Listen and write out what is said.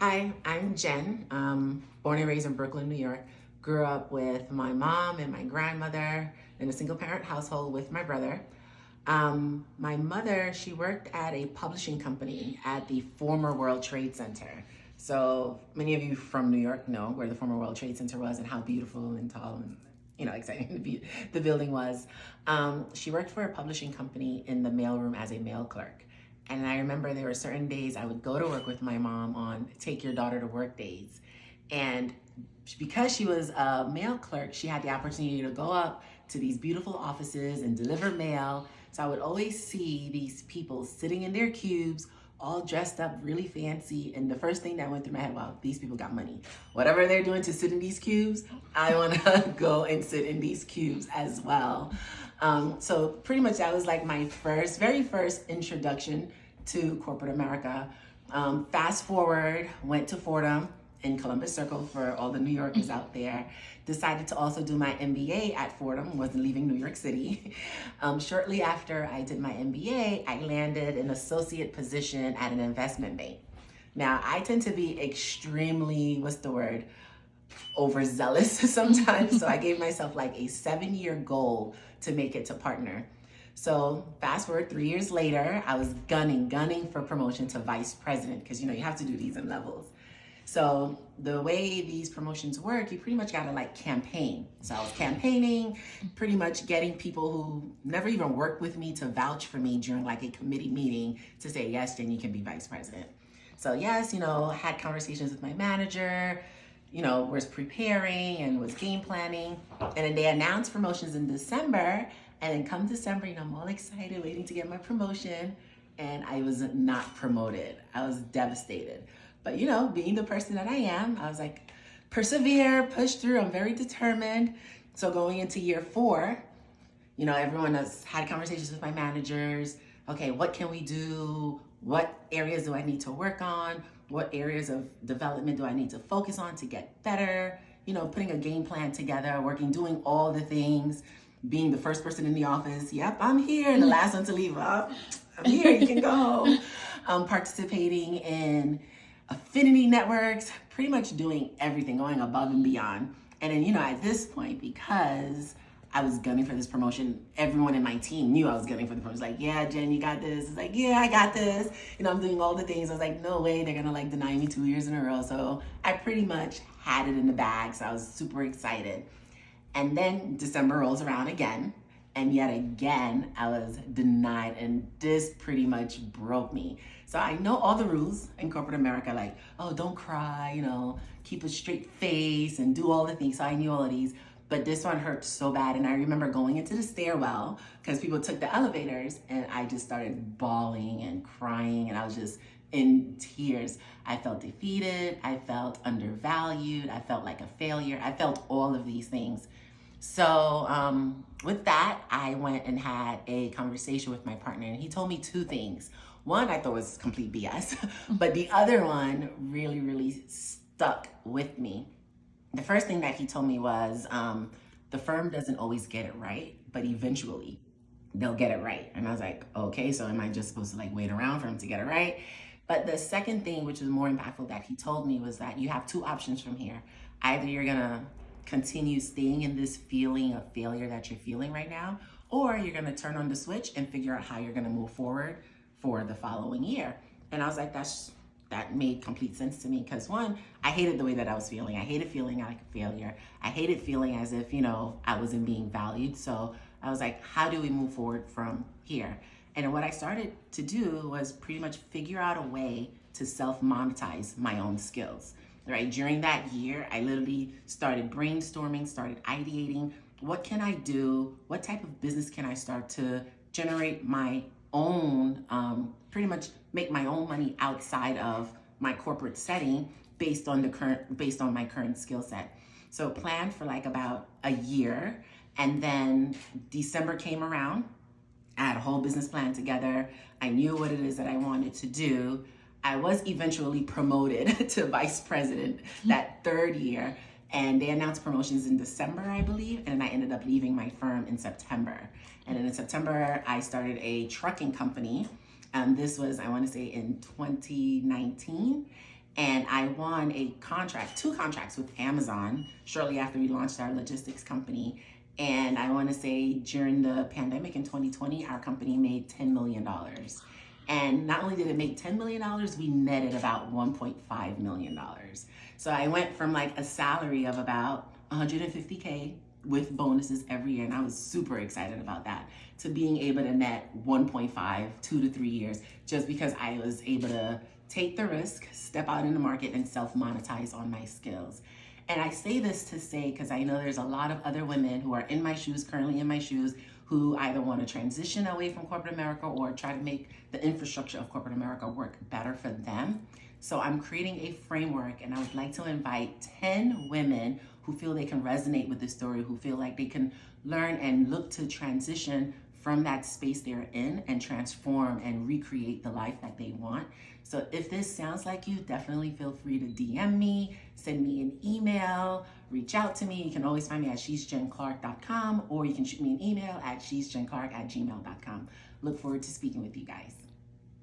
Hi, I'm Jen. Born and raised in Brooklyn, New York. Grew up with my mom and my grandmother in a single parent household with my brother. My mother, she worked at a publishing company at the former World Trade Center. So many of you from New York know where the former World Trade Center was and how beautiful and tall and exciting the building was. She worked for a publishing company in the mailroom as a mail clerk. And I remember there were certain days I would go to work with my mom on take your daughter to work days. And because she was a mail clerk, she had the opportunity to go up to these beautiful offices and deliver mail. So I would always see these people sitting in their cubes, all dressed up really fancy. And the first thing that went through my head, wow, these people got money. Whatever they're doing to sit in these cubes, I want to go and sit in these cubes as well. So pretty much that was like my very first introduction to corporate America. Fast forward, went to Fordham in Columbus Circle for all the New Yorkers out there. Decided to also do my MBA at Fordham, wasn't leaving New York City. Shortly after I did my MBA, I landed an associate position at an investment bank. Now, I tend to be extremely, overzealous sometimes. So I gave myself like a 7-year goal to make it to partner. So fast forward 3 years later, I was gunning for promotion to vice president because you have to do these in levels. So the way these promotions work, you pretty much gotta like campaign. So I was campaigning, pretty much getting people who never even worked with me to vouch for me during like a committee meeting to say, yes, Jen, you can be vice president. So yes, had conversations with my manager, was preparing and was game planning. And then they announced promotions in December. And then come December, I'm all excited, waiting to get my promotion. And I was not promoted. I was devastated. But, being the person that I am, I was like, persevere, push through. I'm very determined. So going into year 4, everyone has had conversations with my managers. Okay, what can we do? What areas do I need to work on? What areas of development do I need to focus on to get better? Putting a game plan together, doing all the things, being the first person in the office. Yep, I'm here. And the last one to leave. I'm here, you can go. Participating in affinity networks, pretty much doing everything, going above and beyond. And then, at this point, because I was gunning for this promotion, everyone in my team knew I was gunning for the promotion. Like, yeah, Jen, you got this. It's like, yeah, I got this. I'm doing all the things. I was like, no way, they're gonna like deny me 2 years in a row. So I pretty much had it in the bag. So I was super excited. And then December rolls around again. And yet again, I was denied. And this pretty much broke me. So I know all the rules in corporate America, like, oh, don't cry, keep a straight face and do all the things. So I knew all of these. But this one hurt so bad. And I remember going into the stairwell because people took the elevators and I just started bawling and crying and I was just in tears. I felt defeated. I felt undervalued. I felt like a failure. I felt all of these things. So with that, I went and had a conversation with my partner and he told me 2 things. One, I thought was complete BS, but the other one really, really stuck with me. The first thing that he told me was the firm doesn't always get it right, but eventually they'll get it right. And I was like, okay, so am I just supposed to like wait around for him to get it right? But the second thing, which was more impactful that he told me, was that you have 2 options from here. Either you're gonna continue staying in this feeling of failure that you're feeling right now, or you're gonna turn on the switch and figure out how you're gonna move forward for the following year. And I was like, that made complete sense to me because one, I hated the way that I was feeling. I hated feeling like a failure. I hated feeling as if, I wasn't being valued. So I was like, how do we move forward from here? And what I started to do was pretty much figure out a way to self-monetize my own skills, right? During that year, I literally started brainstorming, started ideating, what can I do? What type of business can I start to generate my own, pretty much make my own money outside of my corporate setting based on my current skill set. So planned for like about a year. And then December came around. I had a whole business plan together. I knew what it is that I wanted to do. I was eventually promoted to vice president that 3rd year. And they announced promotions in December, I believe, and then I ended up leaving my firm in September. And then in September, I started a trucking company. This was, I want to say, in 2019. And I won two contracts with Amazon shortly after we launched our logistics company. And I want to say during the pandemic in 2020, our company made $10 million. And not only did it make $10 million, we netted about $1.5 million. So I went from like a salary of about $150K with bonuses every year, and I was super excited about that, to being able to net 1.5, 2 to 3 years, just because I was able to take the risk, step out in the market, and self-monetize on my skills. And I say this to say, because I know there's a lot of other women who are in my shoes, currently in my shoes, who either want to transition away from corporate America or try to make the infrastructure of corporate America work better for them. So I'm creating a framework, and I would like to invite 10 women who feel they can resonate with this story, who feel like they can learn and look to transition from that space they're in and transform and recreate the life that they want. So if this sounds like you, definitely feel free to DM me, send me an email, reach out to me. You can always find me at shesjenclark.com, or you can shoot me an email at shesjenclark@gmail.com. Look forward to speaking with you guys.